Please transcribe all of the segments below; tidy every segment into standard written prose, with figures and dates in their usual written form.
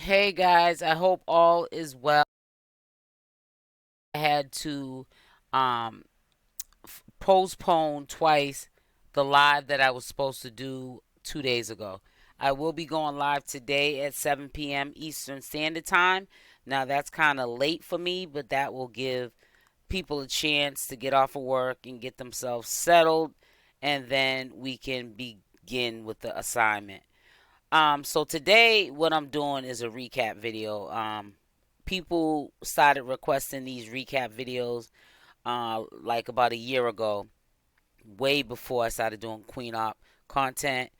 Hey guys, I hope all is well. I had to um, postpone twice the live that I was supposed to do 2 days ago. I will be going live today at 7 p.m. Eastern Standard Time. Now, that's kind of late for me, but that will give people a chance to get off of work and get themselves settled, and then we can begin with the assignment. So today what I'm doing is a recap video. People started requesting these recap videos like about a year ago, way before I started doing Queen Opp content.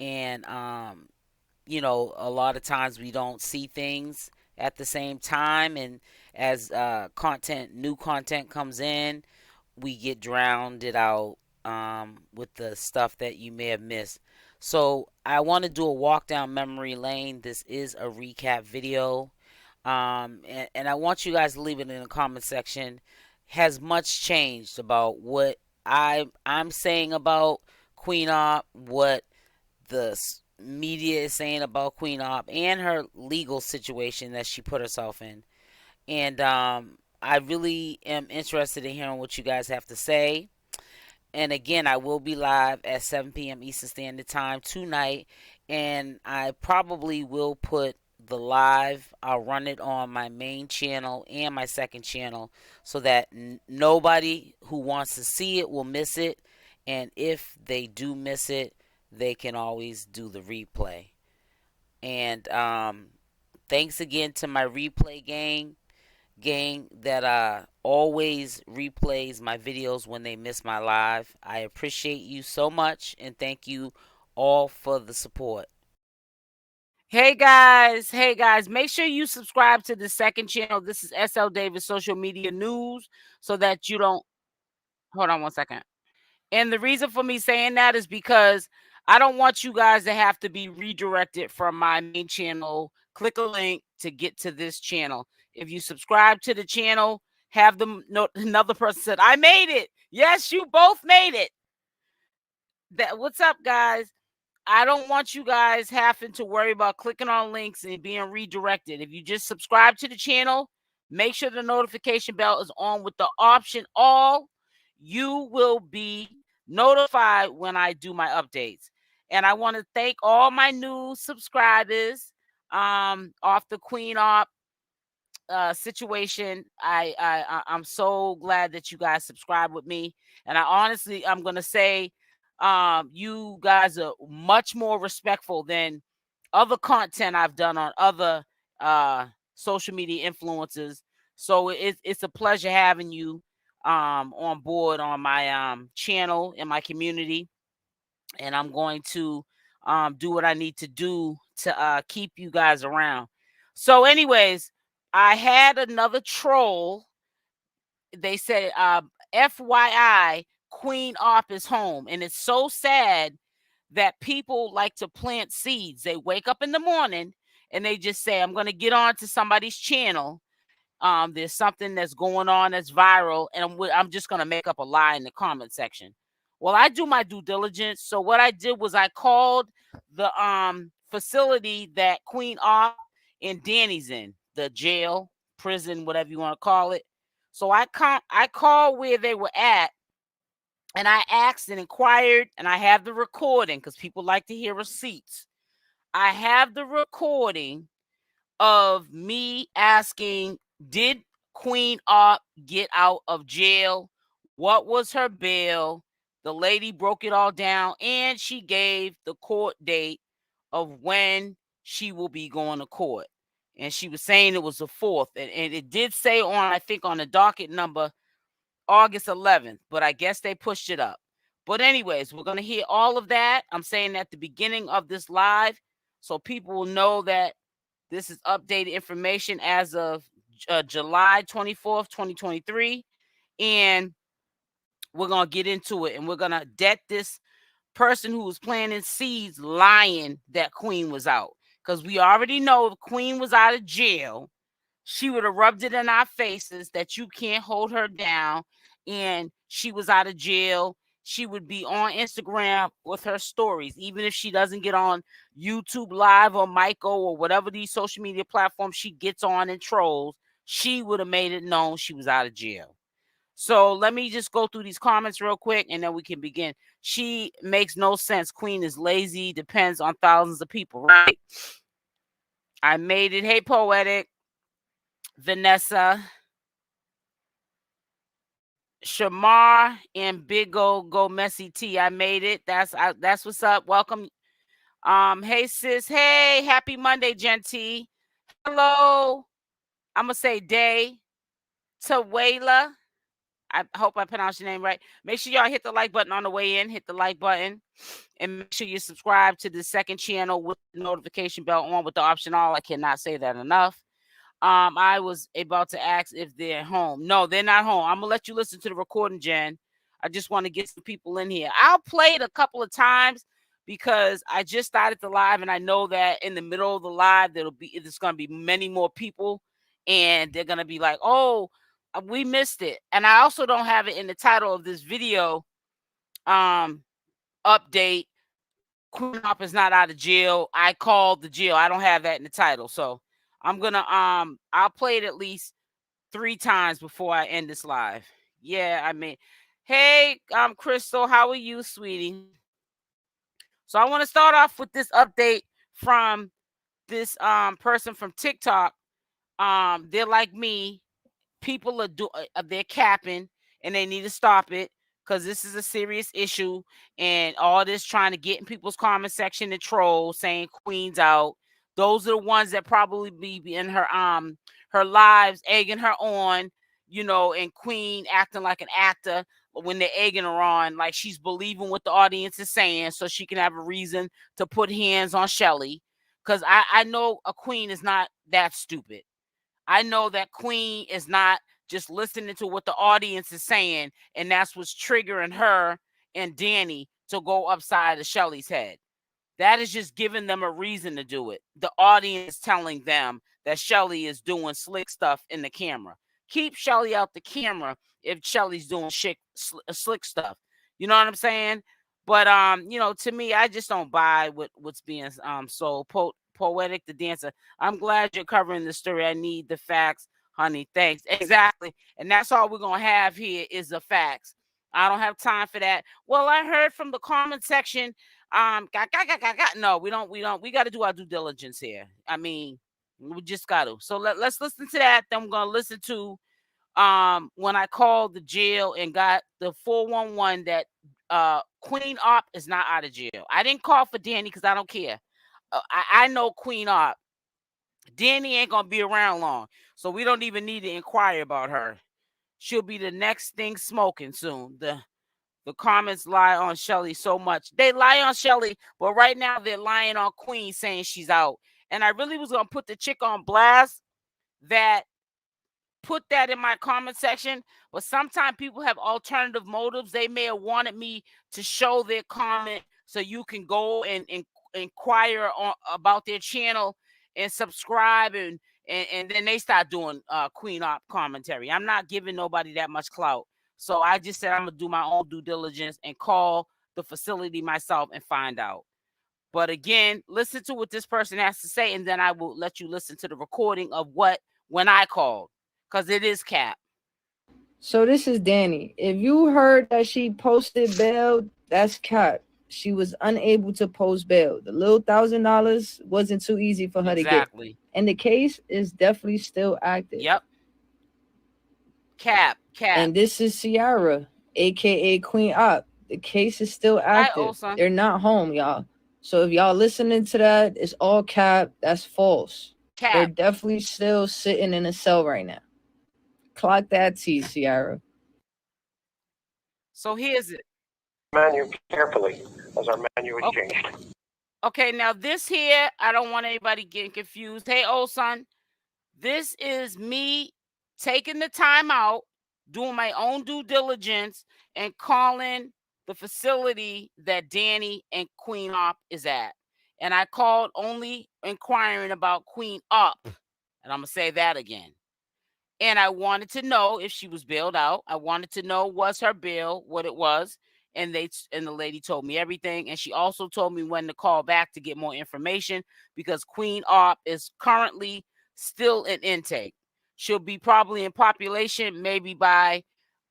And a lot of times we don't see things at the same time, and as new content comes in, we get drowned it out with the stuff that you may have missed. So I want to do a walk down memory lane. This is a recap video. And I want you guys to leave it in the comment section. Has much changed about what I'm saying about Queen Opp, what the media is saying about Queen Opp, and her legal situation that she put herself in. And I really am interested in hearing what you guys have to say. And again, I will be live at 7 p.m. Eastern Standard Time tonight. And I probably will put the live, I'll run it on my main channel and my second channel so that nobody who wants to see it will miss it. And if they do miss it, they can always do the replay. And thanks again to my replay gang that always replays my videos when they miss my live. I appreciate you so much, and thank you all for the support. Hey guys, make sure you subscribe to the second channel. This is SL Davis Social Media News, so that you don't hold on 1 second. And the reason for me saying that is because I don't want you guys to have to be redirected from my main channel. Click a link to get to this channel. If you subscribe to the channel, have them another person said, I made it. Yes, you both made it. What's up, guys? I don't want you guys having to worry about clicking on links and being redirected. If you just subscribe to the channel, make sure the notification bell is on with the option all. You will be notified when I do my updates. And I want to thank all my new subscribers off the Queen Opp situation. I'm so glad that you guys subscribe with me. And I'm gonna say you guys are much more respectful than other content I've done on other social media influencers. So it's a pleasure having you on board on my channel in my community. And I'm going to do what I need to do to keep you guys around. So anyways, I had another troll. They said, FYI, Queen Opp is home. And it's so sad that people like to plant seeds. They wake up in the morning and they just say, I'm going to get on to somebody's channel. There's something that's going on that's viral, and I'm just going to make up a lie in the comment section. Well, I do my due diligence. So what I did was I called the facility that Queen Opp and Danny's in, the jail, prison, whatever you want to call it. So I called where they were at, and I asked and inquired, and I have the recording because people like to hear receipts. I have the recording of me asking, did Queen Opp get out of jail? What was her bail? The lady broke it all down, and she gave the court date of when she will be going to court. And she was saying it was the 4th. And it did say I think on the docket number, August 11th, but I guess they pushed it up. But anyways, we're going to hear all of that. I'm saying at the beginning of this live, so people will know that this is updated information as of July 24th, 2023. And we're going to get into it, and we're going to debt this person who was planting seeds lying that Queen was out. Because we already know if Queen was out of jail, she would have rubbed it in our faces that you can't hold her down. And she was out of jail, she would be on Instagram with her stories, even if she doesn't get on YouTube Live or Myco or whatever these social media platforms she gets on and trolls. She would have made it known she was out of jail. So let me just go through these comments real quick and then we can begin. She makes no sense. Queen is lazy, depends on thousands of people, right? I made it. Hey, Poetic, Vanessa, Shamar, and Big O Go Messy T. I made it. That's what's up. Welcome. Hey sis. Hey, happy Monday, Genty. Hello. I'm gonna say day. Tawela. I hope I pronounced your name right. Make sure y'all hit the like button on the way in. Hit the like button. And make sure you subscribe to the second channel with the notification bell on with the option all. I cannot say that enough. I was about to ask if they're home. No, they're not home. I'm gonna let you listen to the recording, Jen. I just want to get some people in here. I'll play it a couple of times because I just started the live and I know that in the middle of the live there's gonna be many more people and they're gonna be like, oh, we missed it. And I also don't have it in the title of this video update. Queen Opp is not out of jail. I called the jail. I don't have that in the title. So I'm gonna I'll play it at least 3 times before I end this live. Yeah, I mean, hey, Crystal, how are you, sweetie? So I want to start off with this update from this person from TikTok. They're like me. People are they're capping and they need to stop it because this is a serious issue and all this trying to get in people's comment section to troll saying Queen's out. Those are the ones that probably be in her lives egging her on, you know, and Queen acting like an actor when they're egging her on, like she's believing what the audience is saying so she can have a reason to put hands on Shelly. Because I know a Queen is not that stupid. I know that Queen is not just listening to what the audience is saying, and that's what's triggering her and Danny to go upside of Shelly's head. That is just giving them a reason to do it. The audience telling them that Shelly is doing slick stuff in the camera. Keep Shelly out the camera if Shelly's doing slick stuff. You know what I'm saying? But you know, to me, I just don't buy what's being sold. Poetic the dancer. I'm glad you're covering the story. I need the facts, honey. Thanks. Exactly. And that's all we're gonna have here is the facts. I don't have time for that. Well, I heard from the comment section. No, we don't. We got to do our due diligence here. I mean, we just got to. So let's listen to that. Then we're gonna listen to when I called the jail and got the 411 that Queen Opp is not out of jail. I didn't call for Danny because I don't care. I know Queen Opp. Danny ain't gonna be around long, so we don't even need to inquire about her. She'll be the next thing smoking soon. The comments lie on Shelly so much. They lie on Shelly, but right now they're lying on Queen saying she's out. And I really was gonna put the chick on blast that put that in my comment section, but sometimes people have alternative motives. They may have wanted me to show their comment so you can go and inquire about their channel and subscribe and then they start doing Queen Opp commentary. I'm not giving nobody that much clout. So I just said I'm gonna do my own due diligence and call the facility myself and find out. But again, listen to what this person has to say, and then I will let you listen to the recording of when I called. Because it is cap. So this is Danny. If you heard that she posted bail, that's cap. She was unable to post bail. The little $1,000 wasn't too easy for her to get. And the case is definitely still active. Yep. Cap. And this is Ciara, aka Queen Opp. The case is still active. They're not home, y'all. So if y'all listening to that, it's all cap. That's false. They're definitely still sitting in a cell right now. Clock that T, Ciara. So here's it. Menu carefully as our menu is changed. Okay, now this here, I don't want anybody getting confused. Hey, old son, this is me taking the time out, doing my own due diligence, and calling the facility that Danny and Queen Opp is at. And I called only inquiring about Queen Opp. And I'm going to say that again. And I wanted to know if she was bailed out. I wanted to know was her bail, what it was. and the lady told me everything, and she also told me when to call back to get more information because Queen Opp is currently still in intake. She'll be probably in population maybe by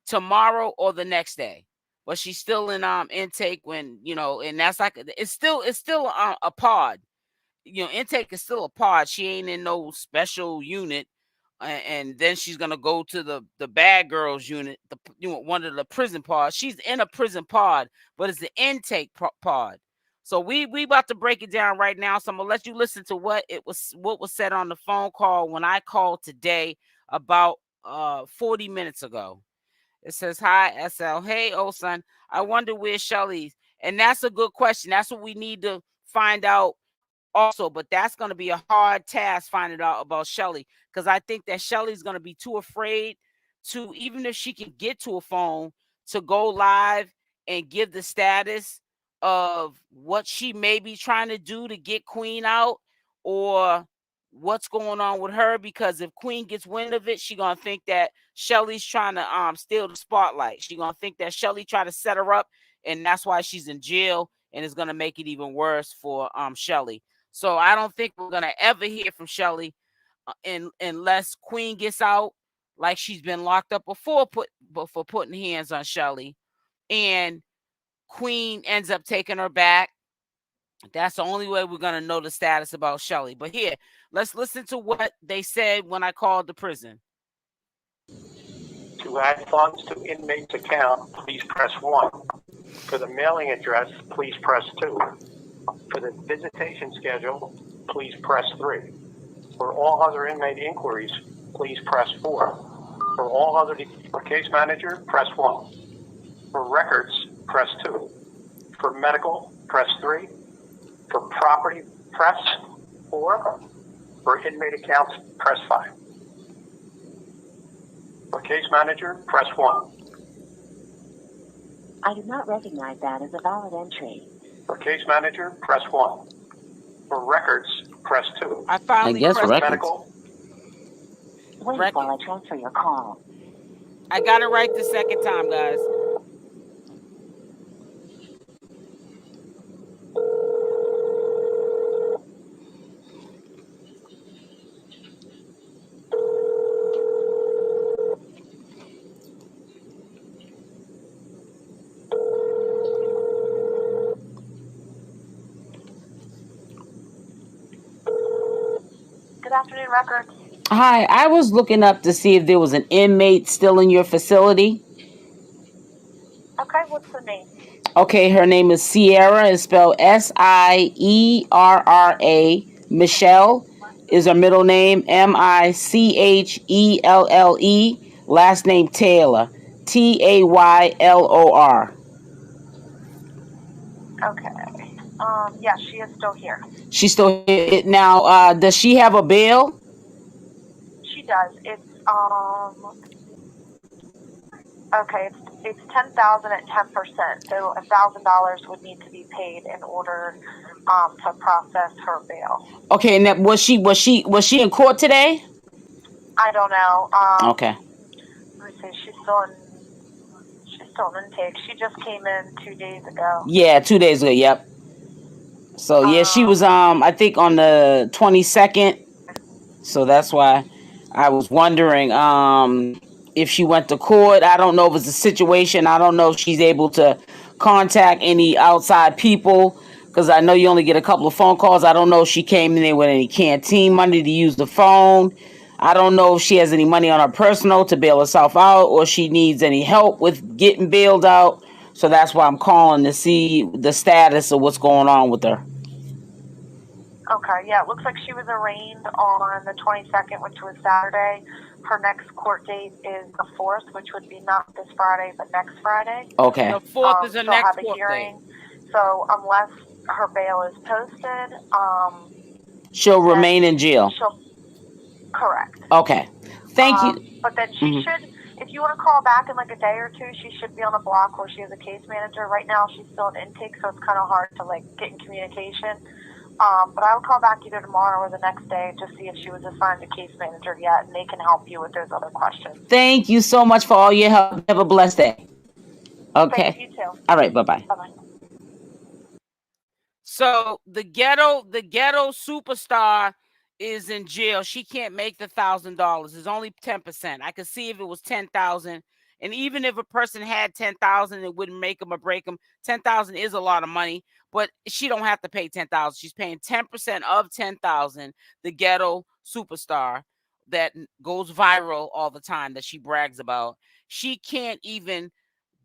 tomorrow or the next day, but she's still in intake when, and that's like it's still a pod. Intake is still a pod. She ain't in no special unit. And then she's gonna go to the bad girls unit, one of the prison pods. She's in a prison pod, but it's the intake pod. So we about to break it down right now. So I'm gonna let you listen to what was said on the phone call when I called today about 40 minutes ago. It says, "Hi SL, hey old son, I wonder where Shelly's," and that's a good question. That's what we need to find out also, but that's going to be a hard task finding out about Shelly, because I think that Shelly's going to be too afraid to, even if she can get to a phone, to go live and give the status of what she may be trying to do to get Queen out, or what's going on with her, because if Queen gets wind of it, she's going to think that Shelly's trying to steal the spotlight. She's going to think that Shelly tried to set her up, and that's why she's in jail, and it's going to make it even worse for Shelly. So I don't think we're going to ever hear from Shelly unless Queen gets out, like she's been locked up before for putting hands on Shelly, and Queen ends up taking her back. That's the only way we're going to know the status about Shelly. But here, let's listen to what they said when I called the prison. To add funds to inmate's account, please press 1. For the mailing address, please press 2. For the visitation schedule, please press 3. For all other inmate inquiries, please press 4. For all other for case manager, press 1. For records, press 2. For medical, press 3. For property, press 4. For inmate accounts, press 5. For case manager, press 1. I do not recognize that as a valid entry. For case manager, press 1. For records, press 2. I finally pressed medical. Wait while I transfer your call. I got it right the second time, guys. Good afternoon, Records. Hi, I was looking up to see if there was an inmate still in your facility. Okay, what's the name? Okay, her name is Sierra. It's spelled Sierra. Michelle is her middle name. Michelle. Last name Taylor. Taylor. Okay. Yeah, she is still here. She's still here now. Does she have a bail? She does. It's okay. It's $10,000 at 10%. So $1,000 would need to be paid in order to process her bail. Okay, and that, was she in court today? I don't know. Okay. Let me see. She's still in intake. She just came in 2 days ago. Yeah, 2 days ago. Yep. So yeah, she was I think on the 22nd. So that's why I was wondering if she went to court. I don't know if it's a situation. I don't know if she's able to contact any outside people, because I know you only get a couple of phone calls. I don't know if she came in there with any canteen money to use the phone. I don't know if she has any money on her personal to bail herself out, or she needs any help with getting bailed out. So that's why I'm calling to see the status of what's going on with her. Okay, yeah, it looks like she was arraigned on the 22nd, which was Saturday. Her next court date is the 4th, which would be not this Friday, but next Friday. Okay. The 4th is the next court hearing. So unless her bail is posted, she'll remain in jail. Correct. Okay. Thank you. But then she should, if you want to call back in like a day or two, she should be on a block where she has a case manager. Right now, she's still in intake, so it's kind of hard to like get in communication. But I'll call back either tomorrow or the next day to see if she was assigned a case manager yet, and they can help you with those other questions. Thank you so much for all your help. Have a blessed day. Okay. You too. All right. Bye-bye. Bye-bye. So the ghetto superstar is in jail. She can't make the $1,000. It's only 10%. I could see if it was 10,000, and even if a person had 10,000, it wouldn't make them or break them. 10,000 is a lot of money, but she don't have to pay 10,000. She's paying 10% of 10,000. The ghetto superstar that goes viral all the time that she brags about. She can't even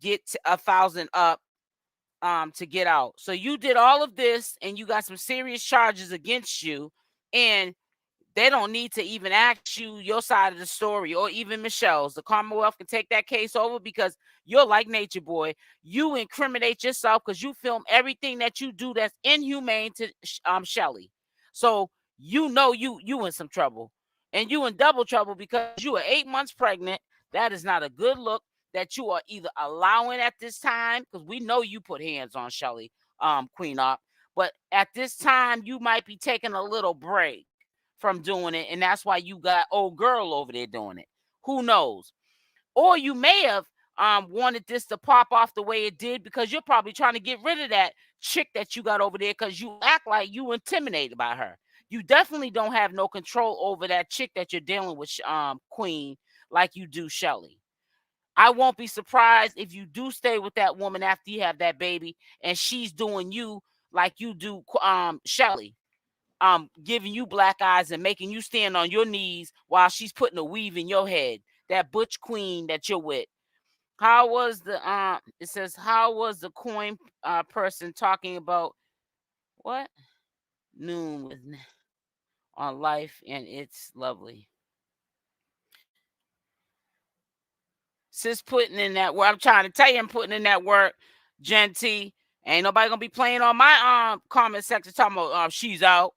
get 1,000 up to get out. So you did all of this and you got some serious charges against you, and they don't need to even ask you your side of the story, or even Michelle's. The Commonwealth can take that case over because you're like Nature Boy. You incriminate yourself because you film everything that you do that's inhumane to Shelly. So you know you in some trouble, and you in double trouble because you are 8 months pregnant. That is not a good look that you are either allowing at this time, because we know you put hands on Shelly, Queen Opp, but at this time you might be taking a little break from doing it, and that's why you got old girl over there doing it. Who knows? Or you may have wanted this to pop off the way it did because you're probably trying to get rid of that chick that you got over there because you act like you intimidated by her. You definitely don't have no control over that chick that you're dealing with, Queen, like you do Shelly. I won't be surprised if you do stay with that woman after you have that baby and she's doing you like you do Shelly. Giving you black eyes and making you stand on your knees while she's putting a weave in your head. That butch queen that you're with. How was the it says, how was the coin person talking about what? Noon with on life, and it's lovely. Sis putting in that work. I'm trying to tell you, I'm putting in that work, Genty. Ain't nobody gonna be playing on my comment section talking about she's out.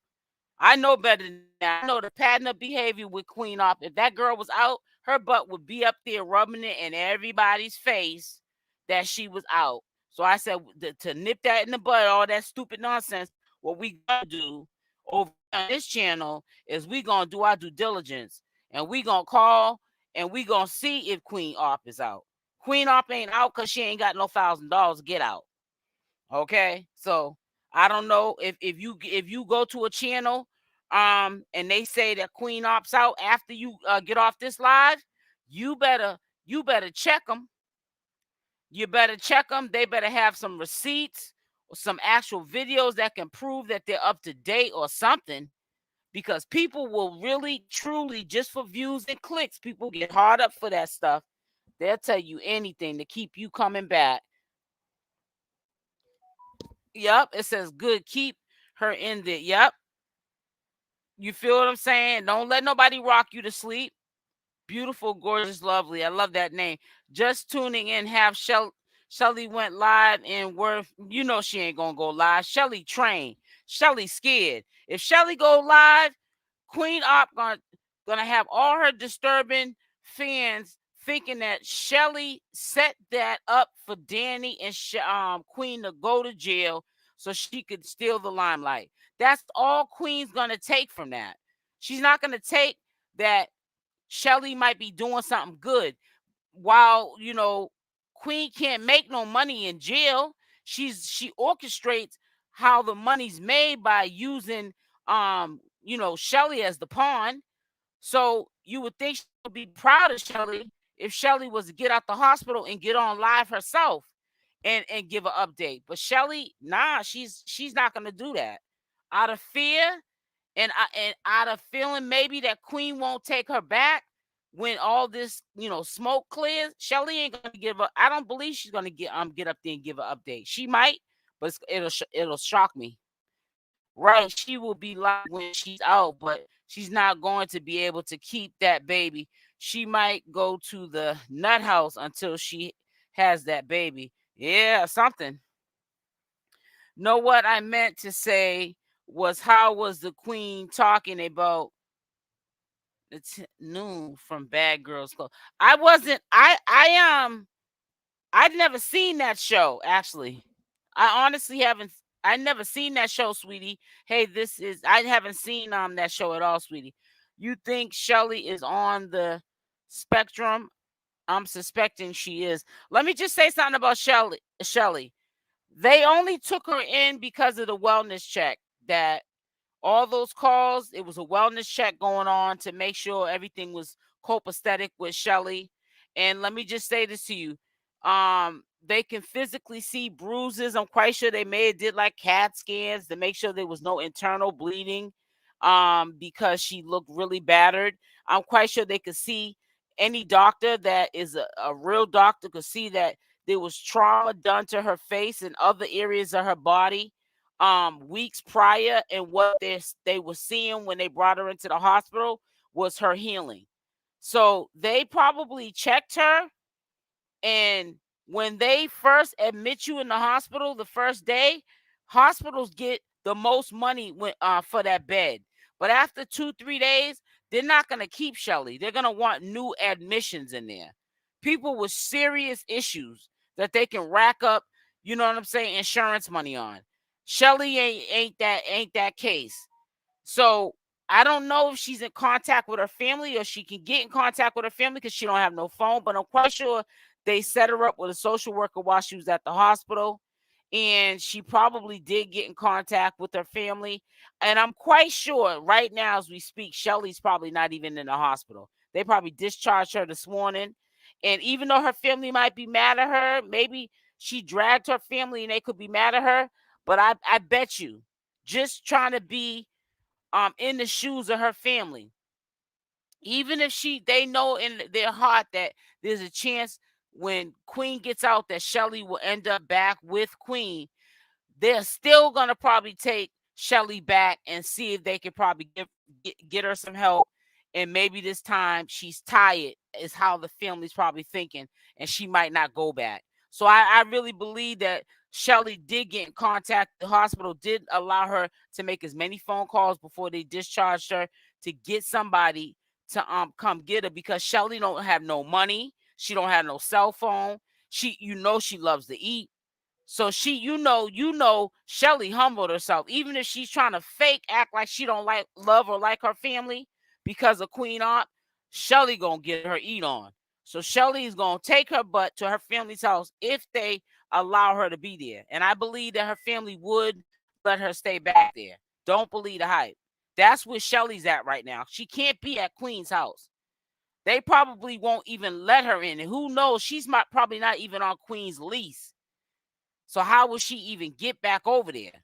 I know better than that. I know the pattern of behavior with Queen Opp. If that girl was out, her butt would be up there rubbing it in everybody's face that she was out. So I said to nip that in the bud, all that stupid nonsense. What we gonna do over on this channel is we gonna do our due diligence, and we gonna call and we gonna see if Queen Opp is out. Queen Opp ain't out because she ain't got no $1,000 to get out. Okay, so I don't know if you go to a channel and they say that Queen Opp's out after you get off this live, you better check them. You better check them. They better have some receipts or some actual videos that can prove that they're up to date or something, because people will really truly, just for views and clicks, people get hard up for that stuff. They'll tell you anything to keep you coming back. Yep, it says good. Keep her in there. Yep. You feel what I'm saying? Don't let nobody rock you to sleep. Beautiful, gorgeous, lovely. I love that name. Just tuning in, have Shelly went live in Worth. You know she ain't gonna go live. Shelly trained. Shelly scared. If Shelly go live, Queen Opp gonna have all her disturbing fans thinking that Shelly set that up for Danny and Queen to go to jail so she could steal the limelight. That's all Queen's gonna take from that. She's not gonna take that Shelly might be doing something good, while Queen can't make no money in jail. She orchestrates how the money's made by using Shelly as the pawn. So you would think she would be proud of Shelly if Shelly was to get out the hospital and get on live herself and give an update. But Shelly, nah, she's not gonna do that out of fear and out of feeling maybe that Queen won't take her back when all this smoke clears. Shelly ain't gonna give up. I don't believe she's gonna get up there and give an update. She might, but it'll shock me. Right, she will be like when she's out, but she's not going to be able to keep that baby. She might go to the nut house until she has that baby. Yeah, something. No, what I meant to say was, how was the Queen talking about it's noon from Bad Girls Club? I wasn't. I'd never seen that show, actually. I honestly haven't. I never seen that show, sweetie. Hey, I haven't seen that show at all, sweetie. You think Shelly is on the spectrum? I'm suspecting she is. Let me just say something about Shelly. They only took her in because of the wellness check. That all those calls, it was a wellness check going on to make sure everything was copacetic with Shelly. And let me just say this to you. They can physically see bruises. I'm quite sure they may have did like CAT scans to make sure there was no internal bleeding because she looked really battered. I'm quite sure they could see, any doctor that is a real doctor could see that there was trauma done to her face and other areas of her body weeks prior, and what they were seeing when they brought her into the hospital was her healing. So they probably checked her, and when they first admit you in the hospital the first day, hospitals get the most money for that bed. But after 2-3 days, they're not going to keep Shelly. They're going to want new admissions in there. People with serious issues that they can rack up, you know what I'm saying, insurance money on. Shelly ain't that case. So I don't know if she's in contact with her family or she can get in contact with her family because she don't have no phone, but I'm quite sure they set her up with a social worker while she was at the hospital. And she probably did get in contact with her family. And I'm quite sure right now as we speak, Shelly's probably not even in the hospital. They probably discharged her this morning. And even though her family might be mad at her, maybe she dragged her family and they could be mad at her. But I bet you, just trying to be in the shoes of her family, even if they know in their heart that there's a chance when Queen gets out that Shelly will end up back with Queen, they're still gonna probably take Shelly back and see if they can probably get her some help. And maybe this time she's tired, is how the family's probably thinking, and she might not go back. So I really believe that Shelly did get in contact. The hospital did allow her to make as many phone calls before they discharged her to get somebody to come get her, because Shelly don't have no money. She don't have no cell phone. She loves to eat. So she, Shelly humbled herself. Even if she's trying to fake act like she don't love or like her family because of Queen Opp, Shelly gonna get her eat on. So Shelly is gonna take her butt to her family's house if they allow her to be there. And I believe that her family would let her stay back there. Don't believe the hype. That's where Shelly's at right now. She can't be at Queen's house. They probably won't even let her in. And who knows? She's probably not even on Queen's lease. So how will she even get back over there?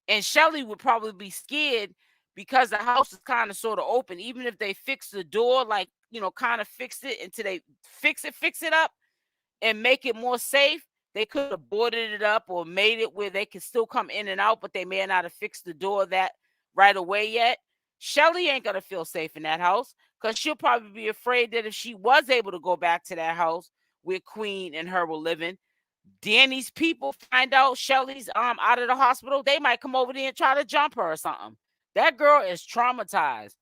And Shelly would probably be scared because the house is kind of sort of open. Even if they fix the door, like, kind of fix it until they fix it up and make it more safe, they could have boarded it up or made it where they could still come in and out, but they may not have fixed the door that right away yet. Shelly ain't going to feel safe in that house because she'll probably be afraid that if she was able to go back to that house where Queen and her were living, Danny's people find out Shelly's out of the hospital, they might come over there and try to jump her or something. That girl is traumatized.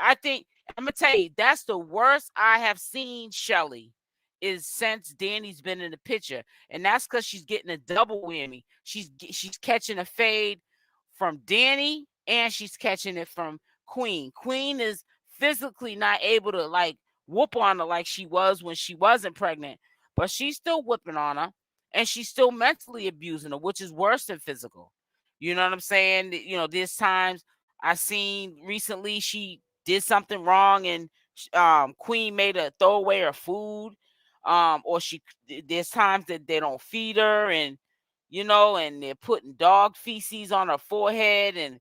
I think, I'm gonna tell you, that's the worst I have seen Shelly is since Danny's been in the picture, and that's because she's getting a double whammy. She's catching a fade from Danny, and she's catching it from Queen. Queen is physically not able to like whoop on her like she was when she wasn't pregnant, but she's still whipping on her, and she's still mentally abusing her, which is worse than physical. You know what I'm saying? There's times I seen recently she did something wrong, and Queen made her throw away her food, or there's times that they don't feed her, and and they're putting dog feces on her forehead, and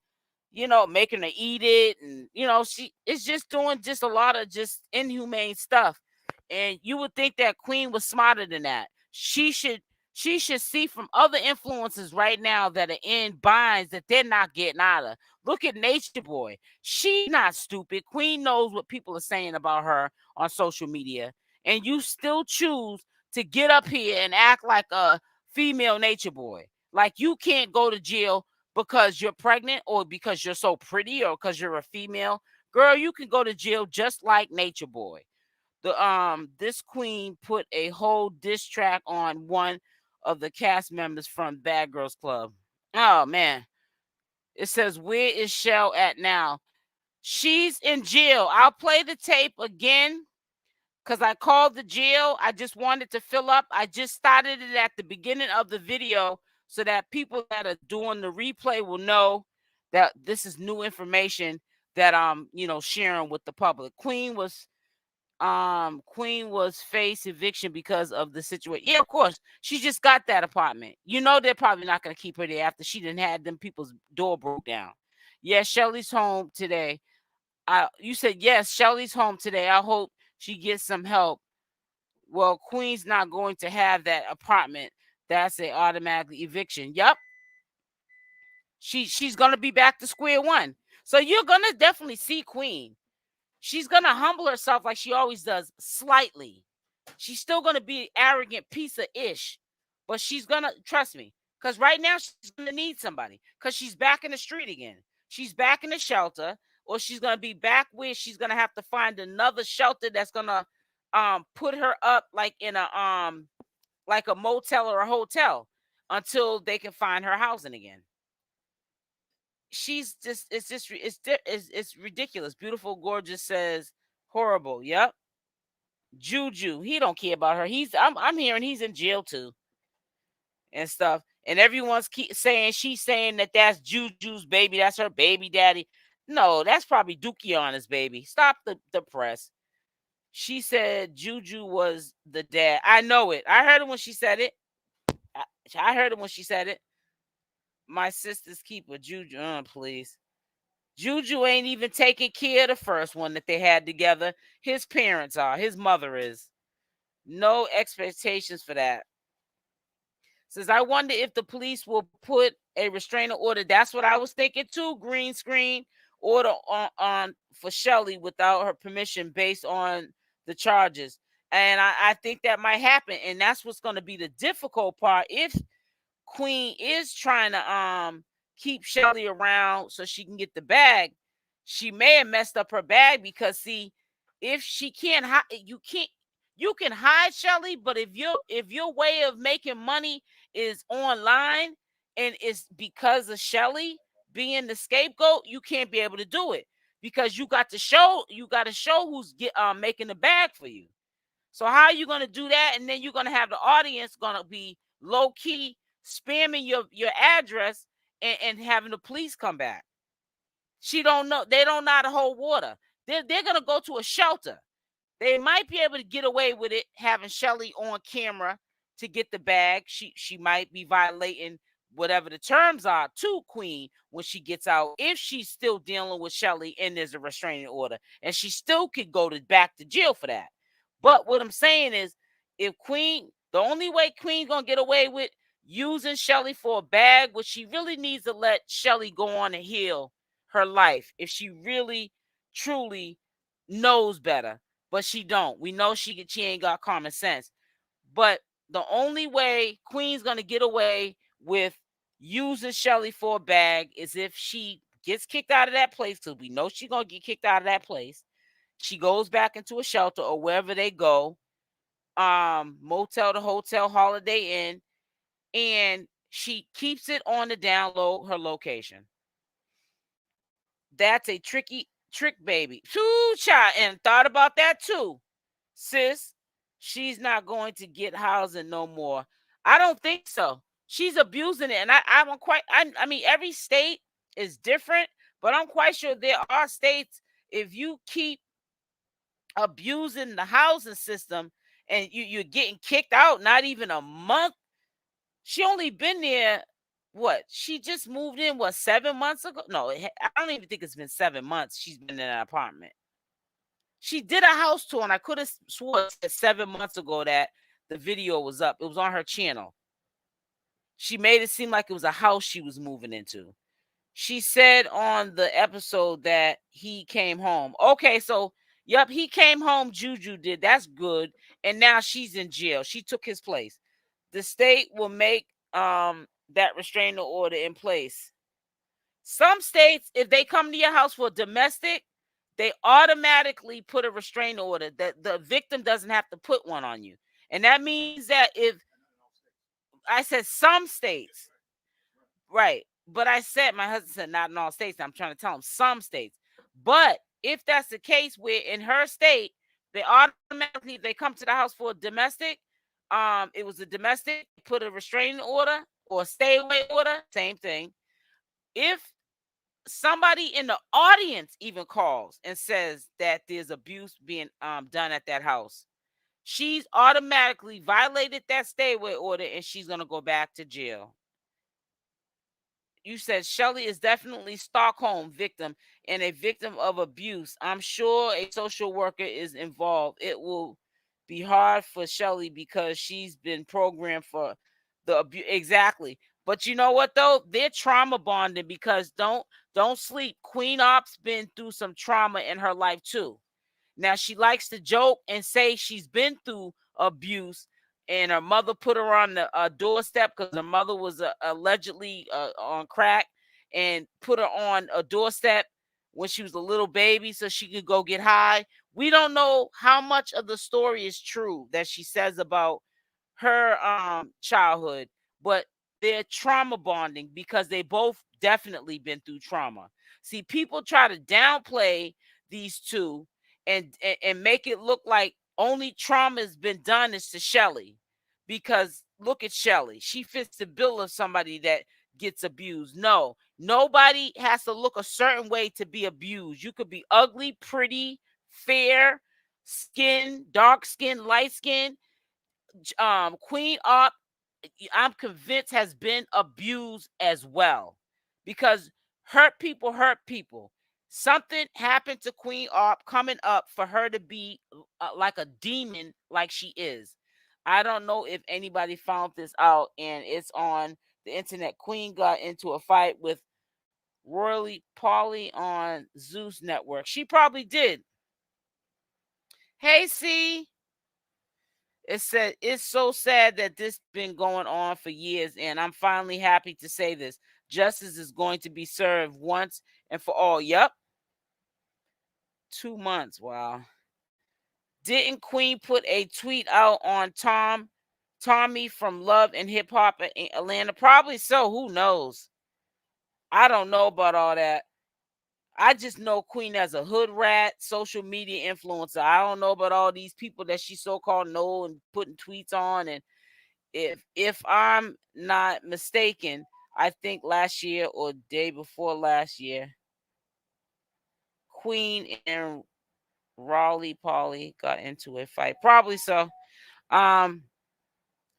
making her eat it, and she is just doing just a lot of just inhumane stuff. And you would think that Queen was smarter than that. She should see from other influences right now that are in binds that they're not getting out of. Look at Nature Boy. She's not stupid. Queen knows what people are saying about her on social media. And you still choose to get up here and act like a female Nature Boy. Like you can't go to jail because you're pregnant or because you're so pretty or because you're a female. Girl, you can go to jail just like Nature Boy. This queen put a whole diss track on one of the cast members from Bad Girls Club. Oh man. It says, where is Shell at now? She's in jail. I'll play the tape again because I called the jail. I just wanted to fill up. I just started it at the beginning of the video so that people that are doing the replay will know that this is new information that I'm, sharing with the public. Queen was faced eviction because of the situation. Yeah, of course. She just got that apartment. They're probably not going to keep her there after she didn't have them people's door broke down. Yeah, Shelly's home today. You said yes, Shelly's home today. I hope she gets some help. Well, Queen's not going to have that apartment. That's a automatic eviction. Yep. She's gonna be back to square one. So you're gonna definitely see Queen. She's gonna humble herself like she always does, slightly. She's still gonna be an arrogant piece of ish, but she's gonna trust me. Because right now she's gonna need somebody. Because she's back in the street again. She's back in the shelter, or she's gonna be back where she's gonna have to find another shelter that's gonna put her up like in a like a motel or a hotel until they can find her housing again. She's just it's ridiculous. Beautiful Gorgeous says horrible. Yep. Juju, he don't care about her. I'm hearing he's in jail too and stuff. And everyone's she's saying that that's Juju's baby, that's her baby daddy. No, that's probably Dukiana's baby. Stop the press. She said Juju was the dad. I know it. I heard it when she said it. I heard it when she said it. My sister's keeper, Juju. Please. Juju ain't even taking care of the first one that they had together. His parents are. His mother is. No expectations for that. Says, I wonder if the police will put a restraining order. That's what I was thinking too. Green screen order on for Shelly without her permission based on the charges. And I think that might happen. And that's what's going to be the difficult part. If Queen is trying to keep Shelly around so she can get the bag, she may have messed up her bag because see, if she can't you can hide Shelly, but if your way of making money is online and it's because of Shelly being the scapegoat, you can't be able to do it because you got to show who's making the bag for you. So how are you going to do that? And then you're going to have the audience going to be low key spamming your address and having the police come back. She don't know. They don't know how to hold water. They're going to go to a shelter. They might be able to get away with it having Shelly on camera to get the bag. She might be violating whatever the terms are to Queen when she gets out, if she's still dealing with Shelly and there's a restraining order, and she still could go back to jail for that. But what I'm saying is, if Queen, the only way Queen's gonna get away with using Shelly for a bag, which she really needs to let Shelly go on and heal her life if she really truly knows better. But she don't. We know she ain't got common sense. But the only way Queen's gonna get away with using Shelly for a bag is if she gets kicked out of that place, because we know she's gonna get kicked out of that place. She goes back into a shelter or wherever they go, motel to hotel, Holiday Inn, and she keeps it on the down low, her location. That's a trick baby. Too child, and thought about that too. Sis, she's not going to get housing no more. I don't think so. She's abusing it. And I mean, every state is different, but I'm quite sure there are states, if you keep abusing the housing system and you're getting kicked out, not even a month. She only been there, what? She just moved in, 7 months ago? No, I don't even think it's been 7 months she's been in an apartment. She did a house tour, and I could have sworn 7 months ago that the video was up. It was on her channel. She made it seem like it was a house she was moving into. She said on the episode that he came home. Okay, so, yep, he came home, Juju did. That's good. And now she's in jail. She took his place. The state will make that restraining order in place. Some states, if they come to your house for domestic, they automatically put a restraining order that the victim doesn't have to put one on you. And that means that if I said some states, right? But I said, my husband said not in all states. I'm trying to tell him some states. But if that's the case, where in her state, They automatically, if they come to the house for a domestic, it was a domestic, put a restraining order or a stay away order, same thing. If somebody in the audience even calls and says that there's abuse being done at that house, she's automatically violated that stay away order and she's going to go back to jail. You said Shelly is definitely Stockholm victim and a victim of abuse. I'm sure a social worker is involved. It will be hard for Shelly because she's been programmed for the abuse. Exactly. But you know what though? They're trauma bonding because don't sleep. Queen Opp's been through some trauma in her life too. Now she likes to joke and say she's been through abuse and her mother put her on the doorstep because her mother was allegedly on crack and put her on a doorstep when she was a little baby so she could go get high. We don't know how much of the story is true that she says about her childhood, but they're trauma bonding because they both definitely been through trauma. See, people try to downplay these two and make it look like only trauma has been done is to Shelly, because look at Shelly. She fits the bill of somebody that gets abused. No, nobody has to look a certain way to be abused. You could be ugly, pretty, fair skin, dark skin, light skin. Queen Opp, I'm convinced, has been abused as well, because hurt people hurt people. Something happened to Queen Opp coming up for her to be like a demon like she is. I don't know if anybody found this out, and it's on the internet. Queen got into a fight with Royally Polly on Zeus Network. She probably did. Hey, C. It said it's so sad that this been going on for years, and I'm finally happy to say this. Justice is going to be served once and for all. Yep. 2 months. Wow. Didn't Queen put a tweet out on Tommy from Love and Hip Hop in Atlanta? Probably so. Who knows? I don't know about all that. I just know Queen as a hood rat, social media influencer. I don't know about all these people that she so-called know and putting tweets on. And if I'm not mistaken, I think last year or day before last year, Queen and Raleigh Polly got into a fight. Probably so. PA,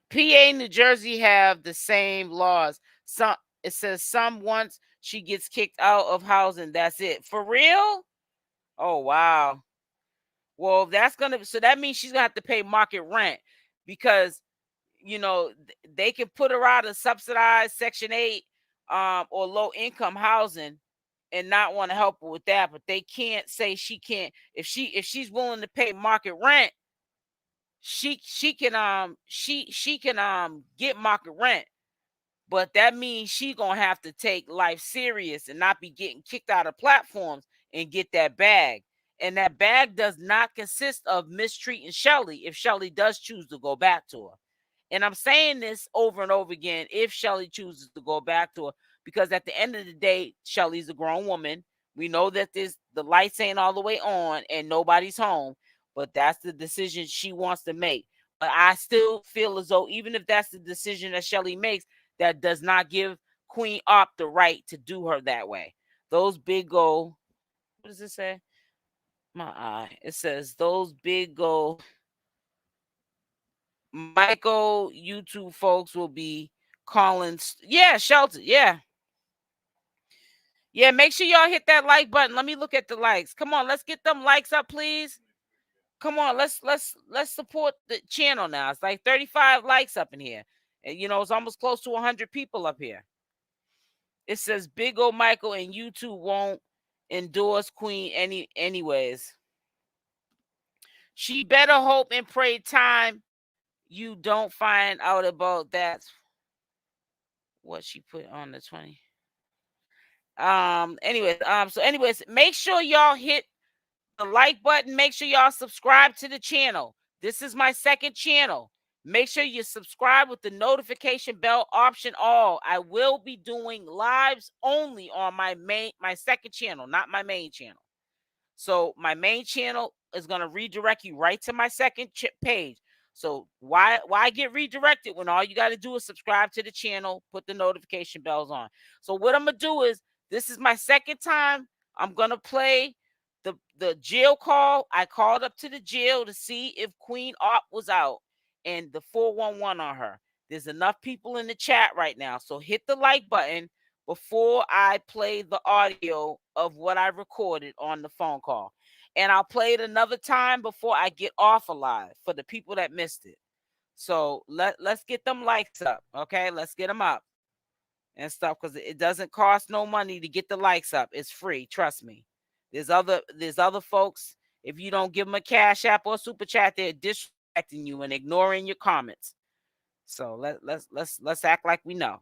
New Jersey have the same laws. Some, it says some once she gets kicked out of housing, that's it. For real? Oh wow. Well, that's gonna, so that means she's gonna have to pay market rent, because they can put her out of subsidized Section 8 or low income housing and not want to help her with that, but they can't say she can't. If she's willing to pay market rent, she can get market rent. But that means she's gonna have to take life serious and not be getting kicked out of platforms and get that bag. And that bag does not consist of mistreating Shelly if Shelly does choose to go back to her. And I'm saying this over and over again, if Shelly chooses to go back to her, because at the end of the day, Shelly's a grown woman. We know that the lights ain't all the way on and nobody's home, but that's the decision she wants to make. But I still feel as though even if that's the decision that Shelly makes, that does not give Queen Opp the right to do her that way. Those big old, what does it say? My eye. It says those big old Michael YouTube folks will be calling. Yeah, shelter. Yeah. Yeah, make sure y'all hit that like button. Let me look at the likes. Come on, let's get them likes up, please. Come on, let's support the channel now. It's like 35 likes up in here. And it's almost close to 100 people up here. It says Big O Michael and YouTube won't endorse Queen anyways. She better hope and pray time you don't find out about that. What she put on the 20. Anyways, make sure y'all hit the like button. Make sure y'all subscribe to the channel. This is my second channel. Make sure you subscribe with the notification bell option all. I will be doing lives only on my second channel, not my main channel. So my main channel is going to redirect you right to my second page. So why get redirected when all you got to do is subscribe to the channel, put the notification bells on. So what I'm going to do is, this is my second time I'm going to play the jail call. I called up to the jail to see if Queen Opp was out and the 411 on her. There's enough people in the chat right now. So hit the like button before I play the audio of what I recorded on the phone call. And I'll play it another time before I get off alive for the people that missed it. So let's get them likes up, okay? Let's get them up and stuff, because it doesn't cost no money to get the likes up. It's free, trust me. There's other folks, if you don't give them a Cash App or Super Chat, they're disrespecting you and ignoring your comments. So let's act like we know.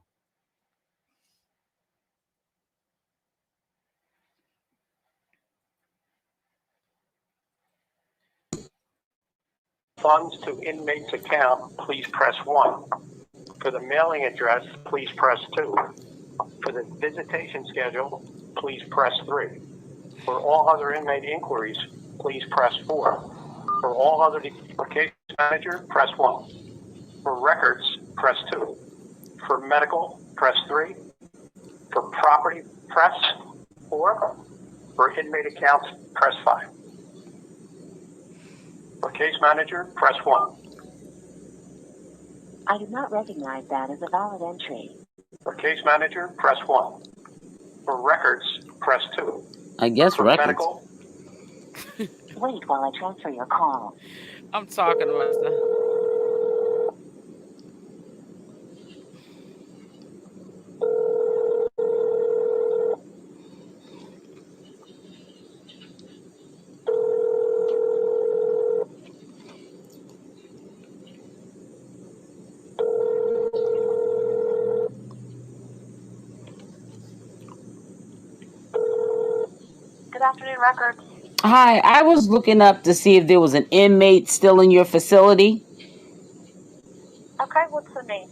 Funds to inmate's account, please press 1. For the mailing address, please press 2. For the visitation schedule, please press 3. For all other inmate inquiries, please press 4. For all other case manager, press 1. For records, press 2. For medical, press 3. For property, press 4. For inmate accounts, press 5. For case manager, press 1. I do not recognize that as a valid entry. For case manager, press 1. For records, press 2. I guess for records. Medical. Wait while I transfer your call. I'm talking about stuff. Good afternoon, Records. Hi, I was looking up to see if there was an inmate still in your facility. Okay, what's the name?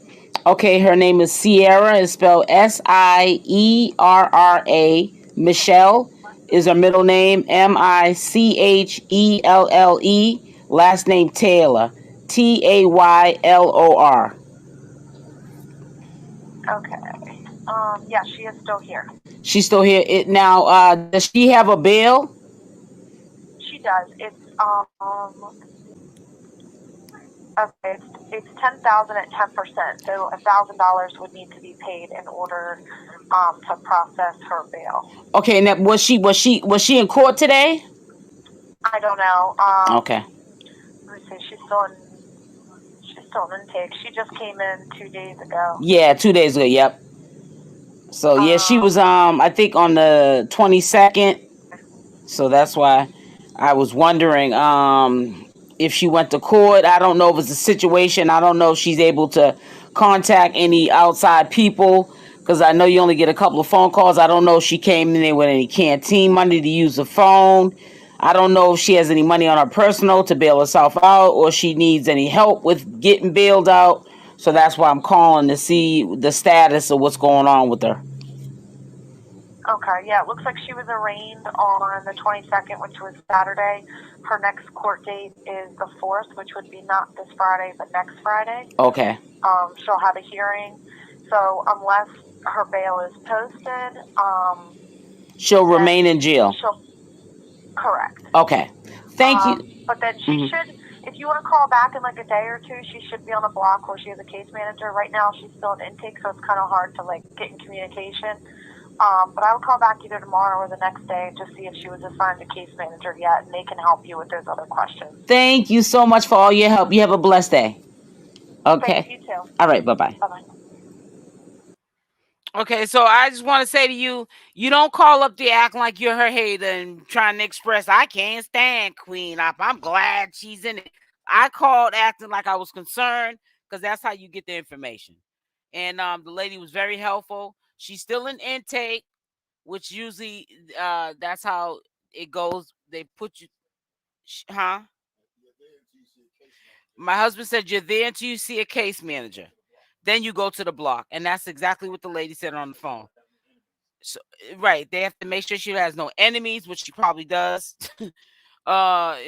Okay, her name is Sierra. It's spelled Sierra. Michelle is her middle name. Michelle. Last name Taylor. Taylor. Okay. Yeah, she is still here. She's still here. Does she have a bail? She does. It's okay. It's $10,000 at 10%. So $1,000 would need to be paid in order to process her bail. Okay, and was she in court today? I don't know. Okay. Let me see. She's still in intake. She just came in 2 days ago. Yeah, 2 days ago. Yep. So yeah, she was I think on the 22nd. So that's why I was wondering if she went to court. I don't know if it's a situation. I don't know if she's able to contact any outside people, because I know you only get a couple of phone calls. I don't know if she came in there with any canteen money to use the phone. I don't know if she has any money on her personal to bail herself out, or she needs any help with getting bailed out. So that's why I'm calling to see the status of what's going on with her. Okay, yeah, it looks like she was arraigned on the 22nd, which was Saturday. Her next court date is the 4th, which would be not this Friday, but next Friday. Okay. She'll have a hearing. So unless her bail is posted, she'll remain in jail. Correct. Okay. Thank you. But then she should, if you want to call back in like a day or two, she should be on the block where she has a case manager. Right now, she's still in intake, so it's kind of hard to like get in communication. But I will call back either tomorrow or the next day to see if she was assigned a case manager yet, and they can help you with those other questions. Thank you so much for all your help. You have a blessed day. Okay. Thank you too. All right. Bye-bye. Bye-bye. Okay, so I just want to say to you, you don't call up there acting like you're her hater and trying to express, I can't stand Queen Opp. I'm glad she's in it. I called acting like I was concerned, because that's how you get the information. And the lady was very helpful. She's still in intake, which usually that's how it goes. They put you, huh? My husband said you're there until you see a case manager. Then you go to the block. And that's exactly what the lady said on the phone. So, right, they have to make sure she has no enemies, which she probably does.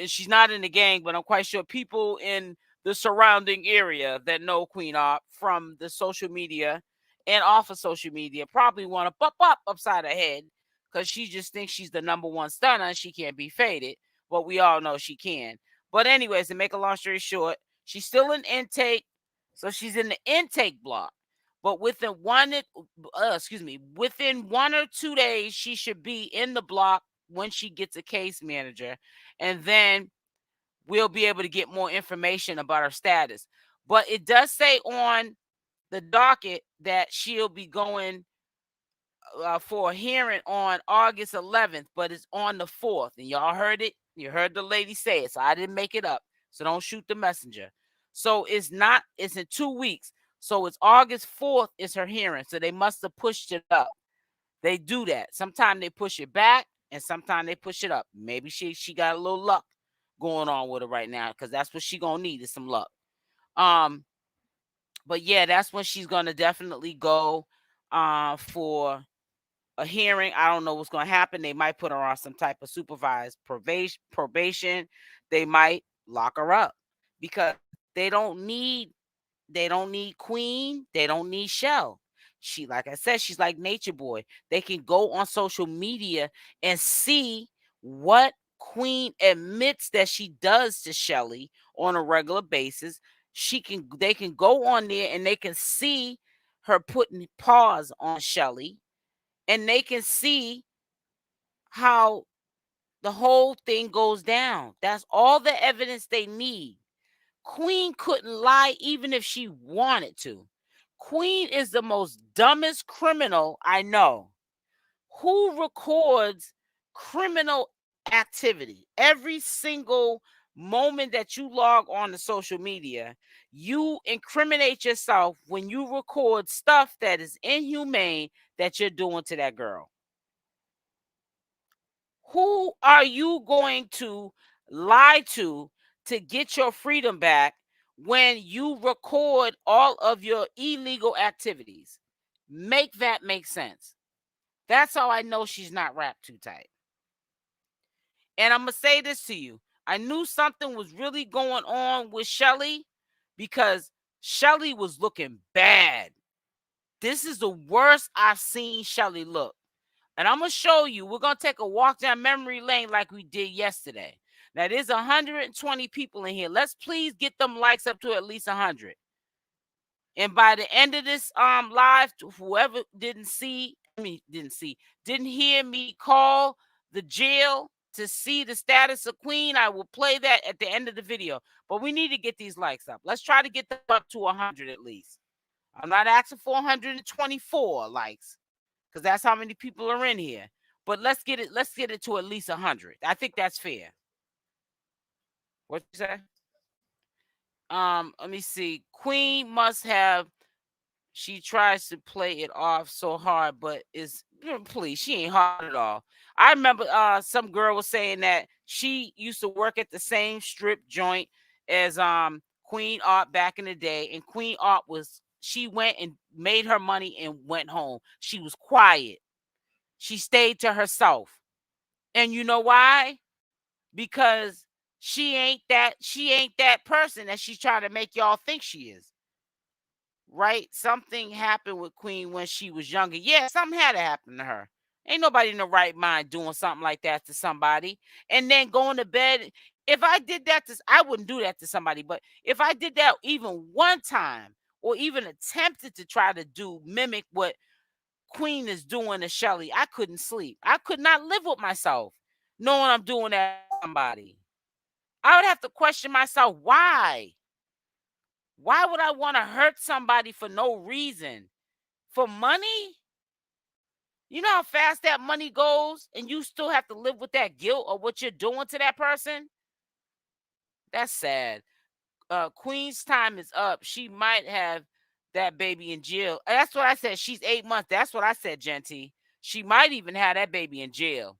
She's not in the gang, but I'm quite sure people in the surrounding area that know Queen Opp from the social media and off of social media probably want to pop up upside her head because she just thinks she's the number one stunner and she can't be faded. But we all know she can. But anyways, to make a long story short, she's still in intake. So she's in the intake block. But within within 1 or 2 days, she should be in the block when she gets a case manager. And then we'll be able to get more information about her status. But it does say on the docket that she'll be going for a hearing on August 11th, but it's on the 4th. And y'all heard it. You heard the lady say it. So I didn't make it up. So don't shoot the messenger. So it's in 2 weeks. So it's August 4th is her hearing. So they must have pushed it up. They do that. Sometimes they push it back and sometimes they push it up. Maybe she got a little luck going on with her right now because that's what she gonna need is some luck. But yeah, that's when she's gonna definitely go for a hearing. I don't know what's gonna happen. They might put her on some type of supervised probation. They might lock her up because they don't need Queen. They don't need Shell. She, like I said, she's like Nature Boy. They can go on social media and see what Queen admits that she does to Shelly on a regular basis. They can go on there and they can see her putting paws on Shelly, and they can see how the whole thing goes down. That's all the evidence they need. Queen couldn't lie even if she wanted to. Queen is the most dumbest criminal I know. Who records criminal activity? Every single moment that you log on to social media, you incriminate yourself when you record stuff that is inhumane that you're doing to that girl. Who are you going to lie to get your freedom back when you record all of your illegal activities? Make that make sense. That's how I know she's not wrapped too tight. And I'm going to say this to you. I knew something was really going on with Shelly because Shelly was looking bad. This is the worst I've seen Shelly look. And I'm going to show you. We're going to take a walk down memory lane like we did yesterday. Now, there's 120 people in here. Let's please get them likes up to at least 100. And by the end of this live, whoever didn't hear me call the jail to see the status of Queen, I will play that at the end of the video. But we need to get these likes up. Let's try to get them up to 100 at least. I'm not asking for 124 likes, because that's how many people are in here. But let's get it to at least 100. I think that's fair. What you say? Let me see. Queen must have. She tries to play it off so hard, but please, she ain't hard at all. I remember some girl was saying that she used to work at the same strip joint as Queen Opp back in the day, and Queen Opp she went and made her money and went home. She was quiet. She stayed to herself. And you know why? Because she ain't that person that she's trying to make y'all think she is. Right? Something happened with Queen when she was younger. Yeah, something had to happen to her. Ain't nobody in the right mind doing something like that to somebody. And then going to bed. If I did that I wouldn't do that to somebody. But if I did that even one time, or even attempted to try to mimic what Queen is doing to Shelly, I couldn't sleep. I could not live with myself knowing I'm doing that to somebody. I would have to question myself, why? Why would I want to hurt somebody for no reason? For money? You know how fast that money goes, and you still have to live with that guilt of what you're doing to that person? That's sad. Queen's time is up. She might have that baby in jail. That's what I said. She's 8 months. That's what I said, Genty. She might even have that baby in jail.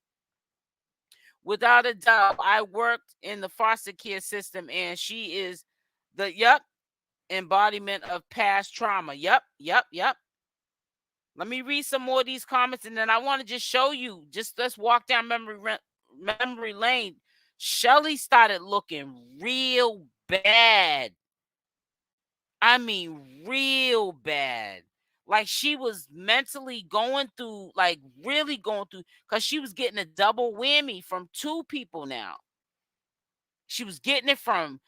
Without a doubt, I worked in the foster care system, and she is the embodiment of past trauma. Yep. Let me read some more of these comments, and then I want to just show you. Just let's walk down memory lane. Shelly started looking real bad. I mean, real bad. Like she was mentally going through, like really going through, because she was getting a double whammy from two people now. She was getting it from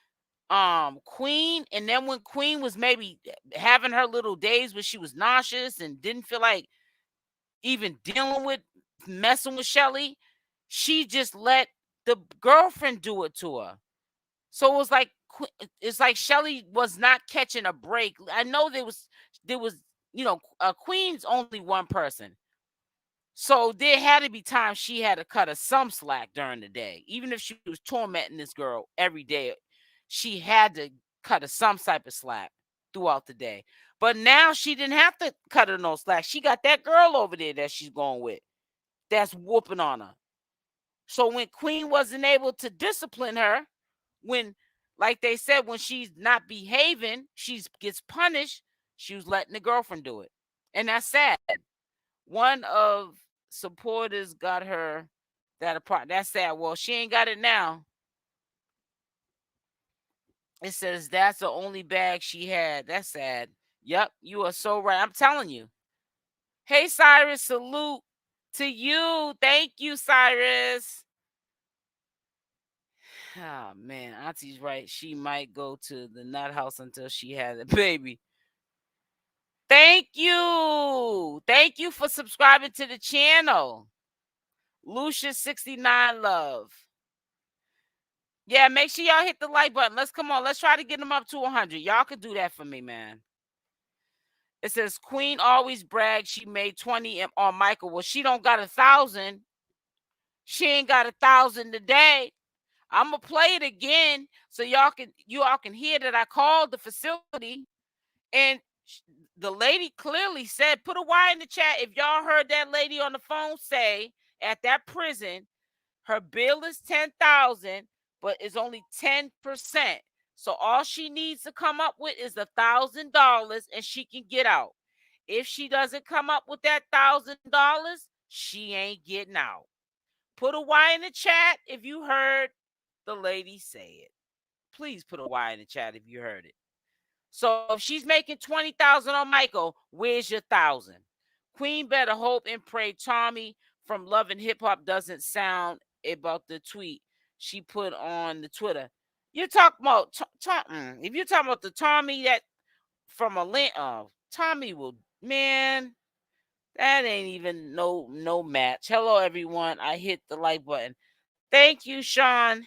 Queen, and then when Queen was maybe having her little days where she was nauseous and didn't feel like even dealing with messing with Shelly, she just let the girlfriend do it to her. So it's like Shelly was not catching a break. I know there was Queen's only one person. So there had to be times she had to cut her some slack during the day. Even if she was tormenting this girl every day, she had to cut her some type of slack throughout the day. But now she didn't have to cut her no slack. She got that girl over there that she's going with that's whooping on her. So when Queen wasn't able to discipline her, when, like they said, when she's not behaving, she gets punished, she was letting the girlfriend do it. And that's sad. One of supporters got her that apart. That's sad. Well, she ain't got it now. It says that's the only bag she had. That's sad. Yep, you are so right. I'm telling you. Hey, Cyrus, salute to you. Thank you, Cyrus. Oh, man. Auntie's right. She might go to the nut house until she has a baby. Thank you. Thank you for subscribing to the channel. Lucia69 Love. Yeah, make sure y'all hit the like button. Let's try to get them up to 100. Y'all could do that for me, man. It says Queen always brags she made 20 on Michael. Well, she don't got 1,000. She ain't got 1,000 today. I'm gonna play it again so you all can hear that I called the facility, and the lady clearly said, put a Y in the chat if y'all heard that lady on the phone say at that prison her bill is 10,000, but it's only 10%. So all she needs to come up with is $1,000, and she can get out. If she doesn't come up with that $1,000, she ain't getting out. Put a Y in the chat if you heard the lady say it. Please put a Y in the chat if you heard it. So if she's making 20,000 on Michael, where's your 1,000? Queen better hope and pray Tommy from Love and Hip Hop doesn't sound about the tweet she put on the Twitter. You're talking about if you're talking about the Tommy that from Atlanta, Tommy will, man, that ain't even no match. Hello everyone. I hit the like button. Thank you, Sean.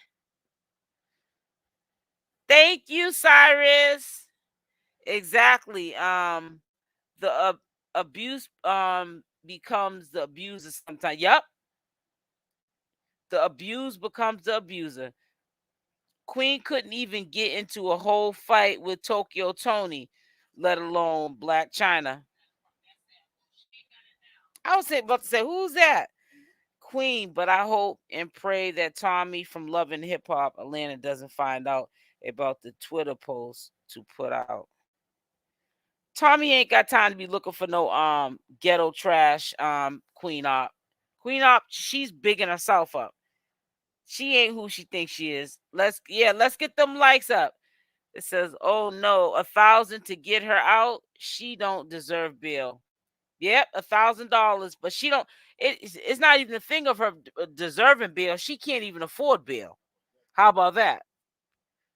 Thank you, Cyrus. Exactly. The abuse becomes the abuser sometimes. Yep. The abuse becomes the abuser. Queen couldn't even get into a whole fight with Tokyo Tony, let alone Black China. I was about to say, who's that? Queen, but I hope and pray that Tommy from Love and Hip Hop Atlanta doesn't find out about the Twitter post to put out. Tommy ain't got time to be looking for no ghetto trash Queen Opp. Queen Opp, she's bigging herself up. She ain't who she thinks she is. Let's get them likes up. It says, oh no, 1,000 to get her out. She don't deserve bail. Yep, $1,000, but she don't. It's not even a thing of her deserving bail. She can't even afford bail. How about that?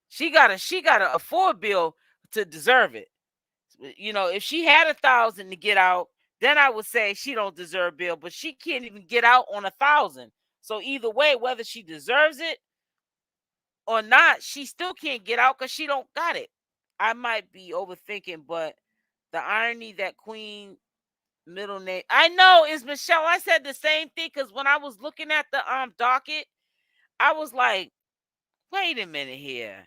She gotta afford bail to deserve it. You know, if she had 1,000 to get out, then I would say she don't deserve bail. But she can't even get out on 1,000. So either way, whether she deserves it or not, she still can't get out because she don't got it. I might be overthinking, but the irony that Queen middle name, I know, is Michelle. I said the same thing because when I was looking at the docket, I was like, wait a minute here.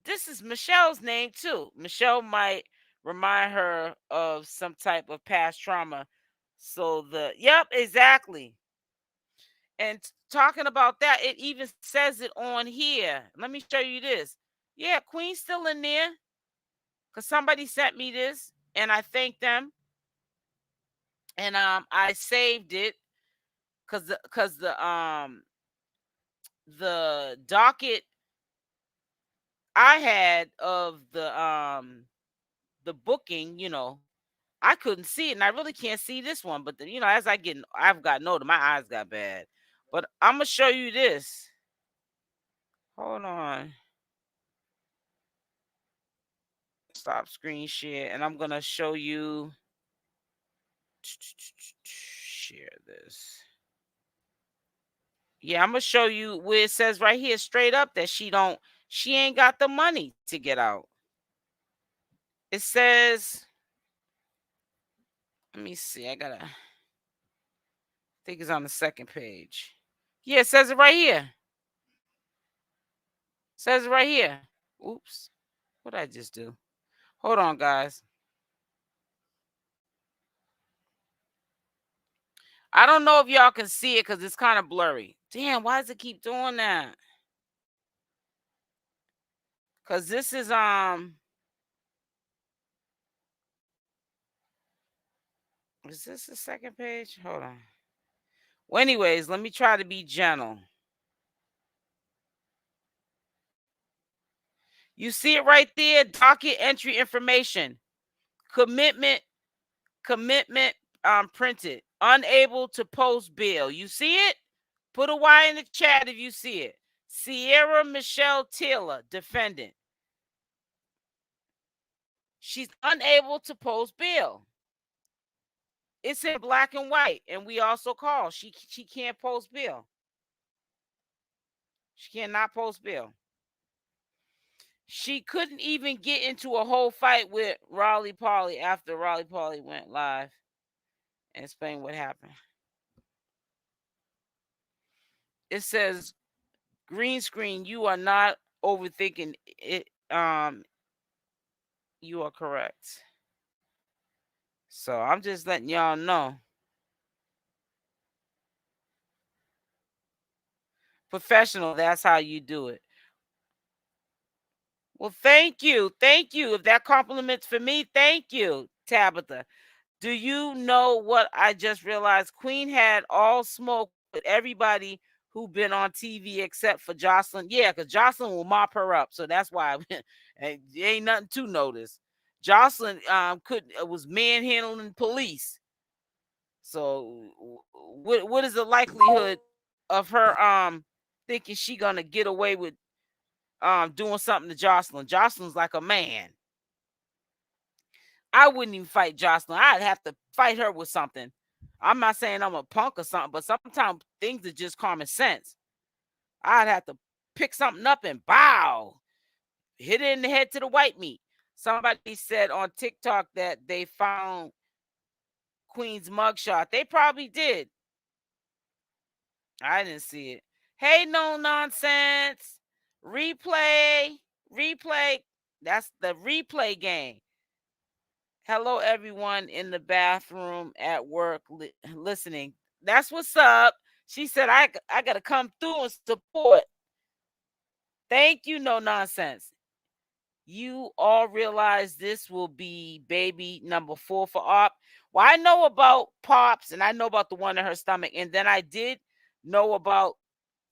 This is Michelle's name too. Michelle might remind her of some type of past trauma. So yep, exactly. And talking about that, it even says it on here. Let me show you this. Yeah, Queen's still in there because somebody sent me this. and I thanked them, and I saved it because the docket I had of the booking, I couldn't see it, and I really can't see this one. But as I've gotten older, my eyes got bad. But I'm gonna show you this. Hold on. Stop screen share, and I'm gonna show you. Share this. Yeah, I'm gonna show you where it says right here straight up that she ain't got the money to get out. It says, let me see, I think it's on the second page. Yeah, it says it right here. It says it right here. Oops. What did I just do? Hold on, guys. I don't know if y'all can see it because it's kind of blurry. Damn, why does it keep doing that? Because this is is this the second page? Hold on. Well, anyways, let me try to be gentle. You see it right there, docket entry information. Commitment printed. Unable to post bill. You see it? Put a Y in the chat if you see it. Sierra Michelle Taylor, defendant. She's unable to post bill. It's in black and white, and we also call. She can't post bill. She cannot post bill. She couldn't even get into a whole fight with Raleigh Polly after Raleigh Polly went live and explained what happened. It says, green screen, you are not overthinking it. You are correct. So I'm just letting y'all know. Professional, that's how you do it. Well, thank you. Thank you. If that compliment's for me, thank you, Tabitha. Do you know what I just realized? Queen had all smoke with everybody who been on TV except for Jocelyn. Yeah, because Jocelyn will mop her up. So that's why ain't nothing to notice. Jocelyn was manhandling police. So what is the likelihood of her thinking she gonna get away with doing something to Jocelyn? Jocelyn's like a man. I wouldn't even fight Jocelyn. I'd have to fight her with something. I'm not saying I'm a punk or something, but sometimes things are just common sense. I'd have to pick something up and bow, hit it in the head to the white meat. Somebody said on TikTok that they found Queen's mugshot. They probably did. I didn't see it. Hey, no nonsense. Replay. That's the replay game. Hello, everyone in the bathroom, at work, listening. That's what's up. She said, I got to come through and support. Thank you, no nonsense. You all realize this will be baby number 4 for Opp. Well, I know about Pops, and I know about the one in her stomach. And then I did know about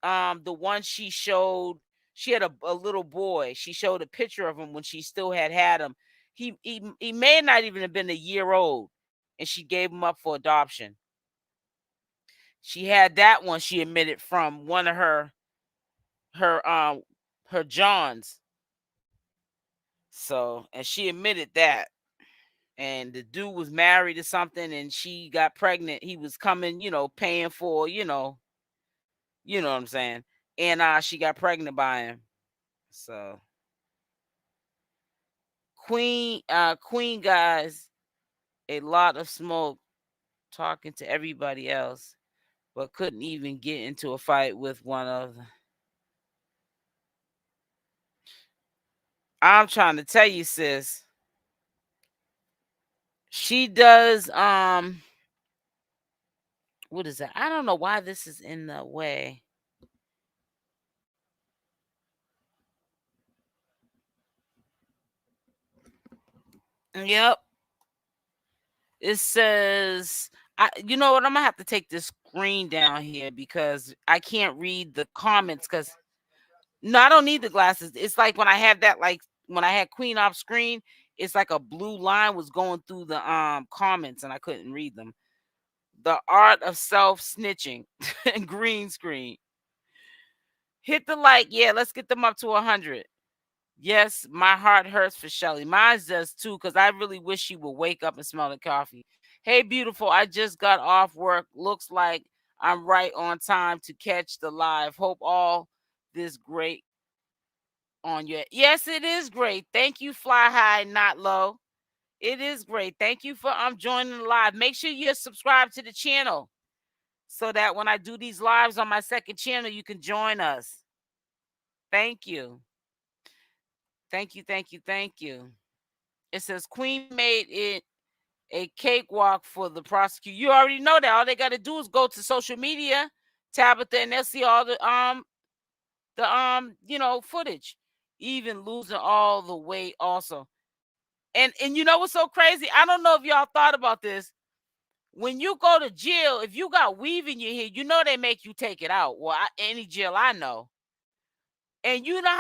the one she showed. She had a little boy. She showed a picture of him when she still had him. He may not even have been a year old, and she gave him up for adoption. She had that one she admitted from one of her Johns. So, and she admitted that. And the dude was married or something, and she got pregnant. He was coming, paying for, you know what I'm saying. And she got pregnant by him. So Queen guys, a lot of smoke, talking to everybody else, but couldn't even get into a fight with one of them. I'm trying to tell you, sis. She does what is that? I don't know why this is in the way. Yep. It says, you know what? I'm gonna have to take this screen down here because I can't read the comments. Because no, I don't need the glasses. It's like when I have that, like when I had Queen Opp screen, it's like a blue line was going through the comments and I couldn't read them. The art of self snitching, green screen. Hit the like, yeah. Let's get them up to 100. Yes, my heart hurts for Shelly. Mine does too, because I really wish she would wake up and smell the coffee. Hey, beautiful. I just got off work. Looks like I'm right on time to catch the live. Hope all this great on you. Yes, it is great. Thank you, Fly High, Not Low. It is great. Thank you for joining the live. Make sure you're subscribed to the channel so that when I do these lives on my second channel, you can join us. Thank you. Thank you, thank you, thank you. It says Queen made it a cakewalk for the prosecutor. You already know that. All they got to do is go to social media, Tabitha, and they'll see all the footage. Even losing all the weight also. And you know what's so crazy? I don't know if y'all thought about this. When you go to jail, if you got weave in your hair, you know they make you take it out. Well, any jail I know. And you know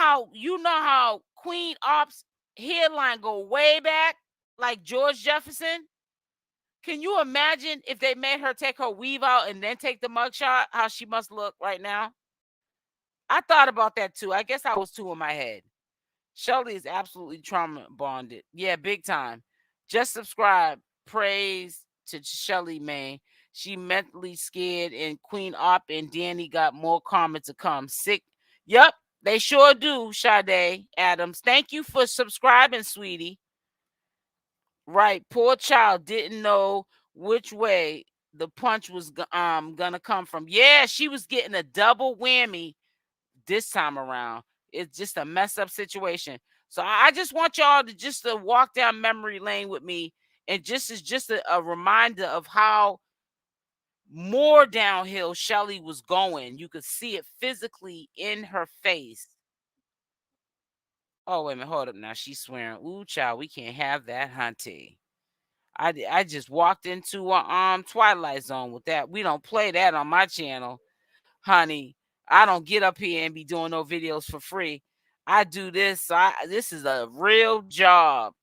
how Queen Opp's hairline go way back, like George Jefferson? Can you imagine if they made her take her weave out and then take the mugshot, how she must look right now? I thought about that too. I guess I was too in my head. Shelly is absolutely trauma bonded. Yeah, big time. Just subscribe. Praise to Shelly, man. She mentally scared, and Queen Opp and Danny got more karma to come. Sick. Yep, they sure do, Sade Adams. Thank you for subscribing, sweetie. Right, poor child didn't know which way the punch was gonna come from. Yeah, she was getting a double whammy this time around. It's just a mess up situation. So I just want y'all to walk down memory lane with me, and just a reminder of how more downhill Shelly was going. You could see it physically in her face. Oh, wait a minute, hold up now. She's swearing. Ooh, child, we can't have that, hunty. I just walked into a Twilight Zone with that. We don't play that on my channel, honey. I don't get up here and be doing no videos for free. I do this. This is a real job,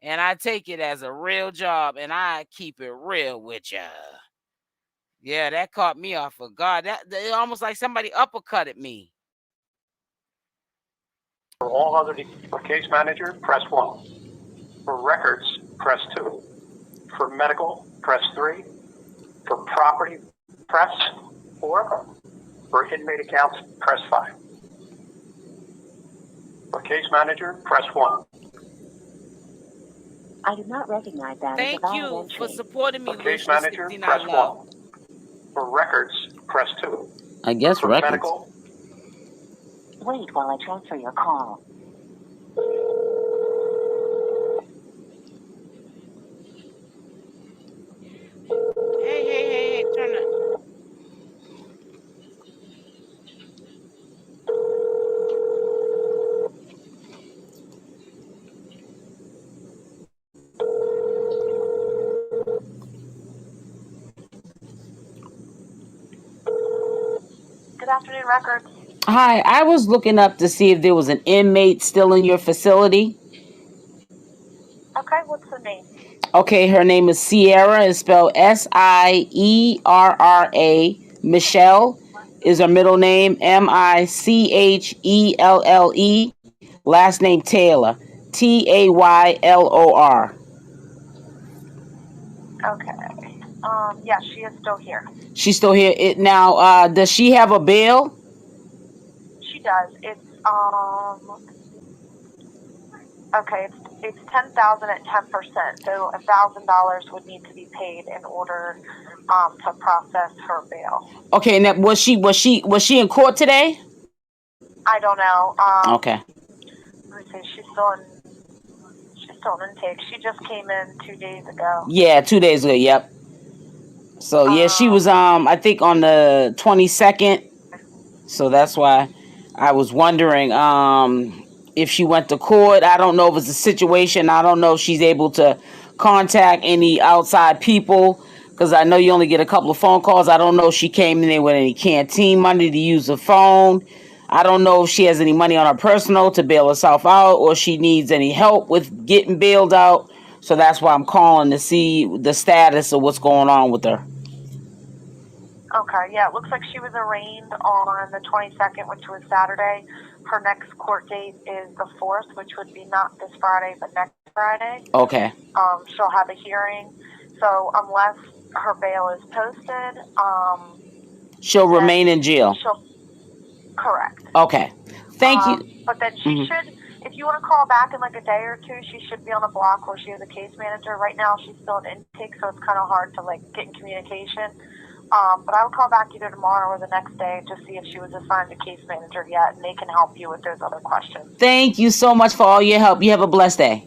and I take it as a real job, and I keep it real with ya. Yeah, that caught me off of guard. That almost like somebody uppercutted me. For all other for case manager, press 1. For records, press 2. For medical, press 3. For property, press 4. For inmate accounts, press 5. For case manager, press 1. I do not recognize that. Thank you for supporting me. For case manager, press 1. For records, press 2. I guess for records. Medical, wait while I transfer your call. Hey, turn it. Good afternoon, Records. Hi, I was looking up to see if there was an inmate still in your facility. Okay, what's the name? Okay, her name is Sierra. It's spelled Sierra. Michelle is her middle name. Michelle. Last name Taylor. Taylor. Okay. Yeah, she is still here. She's still here. Does she have a bail? She does. It's okay. It's $10,000 at 10%. So $1,000 would need to be paid in order to process her bail. Okay. Now, was she in court today? I don't know. Okay. Let me see. She's still in intake. She just came in 2 days ago. Yeah, 2 days ago. Yep. So yeah, she was I think on the 22nd. So that's why I was wondering if she went to court. I don't know if it's a situation. I don't know if she's able to contact any outside people, because I know you only get a couple of phone calls. I don't know if she came in there with any canteen money to use the phone. I don't know if she has any money on her personal to bail herself out, or she needs any help with getting bailed out. So that's why I'm calling to see the status of what's going on with her. Okay, yeah, it looks like she was arraigned on the 22nd, which was Saturday. Her next court date is the 4th, which would be not this Friday, but next Friday. Okay. She'll have a hearing. So unless her bail is posted, she'll remain in jail. Correct. Okay. Thank you. But then she should, if you want to call back in like a day or two, she should be on the block where she has a case manager. Right now, she's still in intake, so it's kind of hard to like get in communication. But I will call back either tomorrow or the next day to see if she was assigned a case manager yet, and they can help you with those other questions. Thank you so much for all your help. You have a blessed day.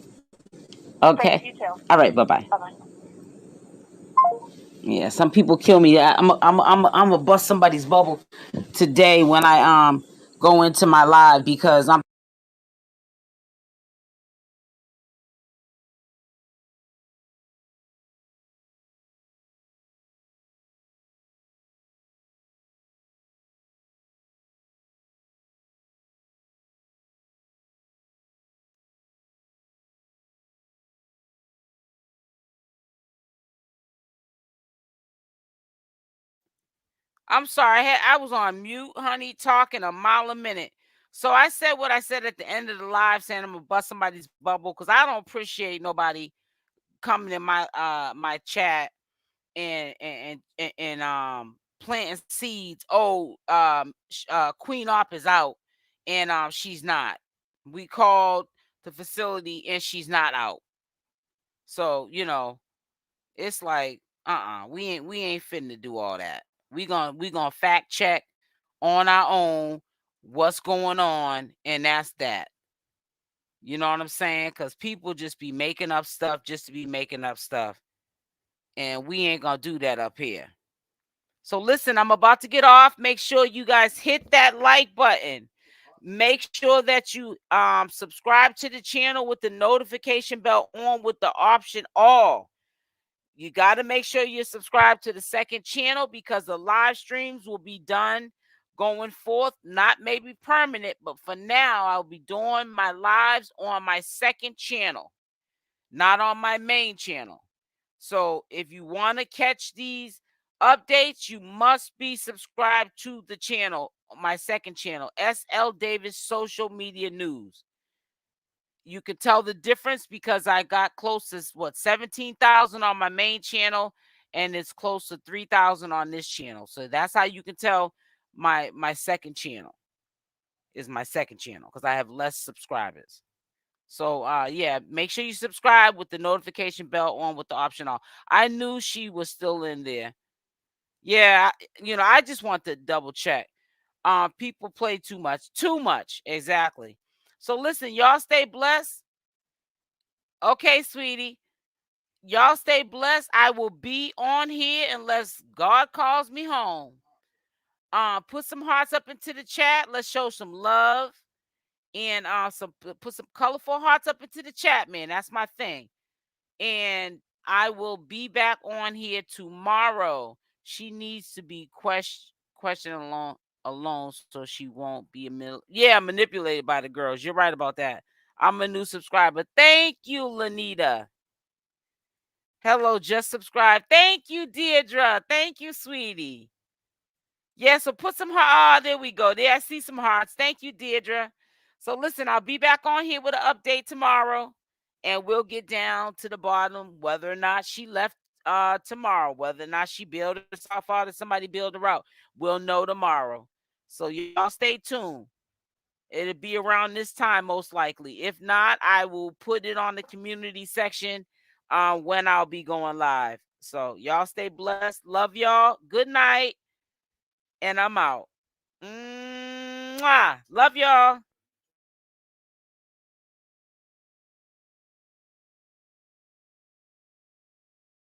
Okay. Thank you too. All right. Bye-bye. Bye-bye. Yeah, some people kill me. I'm gonna bust somebody's bubble today when I go into my live, because I'm sorry. I was on mute, honey, talking a mile a minute. So I said what I said at the end of the live, saying I'm gonna bust somebody's bubble, because I don't appreciate nobody coming in my my chat and planting seeds. Oh, Queen Opp is out, and she's not. We called the facility and she's not out. So it's like we ain't finna do all that. We gonna fact check on our own what's going on, and that's that. You know what I'm saying? Because people just be making up stuff just to be making up stuff, and we ain't gonna do that up here. So listen, I'm about to get off. Make sure you guys hit that like button. Make sure that you subscribe to the channel with the notification bell on with the option all. You got to make sure you subscribe to the second channel, because the live streams will be done going forth, not maybe permanent, but for now, I'll be doing my lives on my second channel, not on my main channel. So if you want to catch these updates, you must be subscribed to the channel, my second channel, SL Davis Social Media News. You could tell the difference because I got close to 17,000 on my main channel, and it's close to 3,000 on this channel. So that's how you can tell my second channel is my second channel, because I have less subscribers. So yeah, make sure you subscribe with the notification bell on with the option on. I knew she was still in there. Yeah, I just want to double check. People play too much, exactly. So listen, y'all stay blessed. Okay, sweetie. Y'all stay blessed. I will be on here unless God calls me home. Put some hearts up into the chat. Let's show some love. And put some colorful hearts up into the chat, man. That's my thing. And I will be back on here tomorrow. She needs to be questioned alone so she won't be manipulated by the girls. You're right about that. I'm a new subscriber. Thank you, Lanita. Hello, just subscribe. Thank you, Deirdre. Thank you, sweetie. Yeah, so put some hearts. There we go. There, I see some hearts. Thank you, Deirdre. So listen, I'll be back on here with an update tomorrow, and we'll get down to the bottom whether or not she left tomorrow, whether or not she bailed herself out or somebody bailed her out. We'll know tomorrow. So y'all stay tuned. It'll be around this time most likely. If not, I will put it on the community section when I'll be going live. So y'all stay blessed. Love y'all. Good night. And I'm out. Mwah. Love y'all.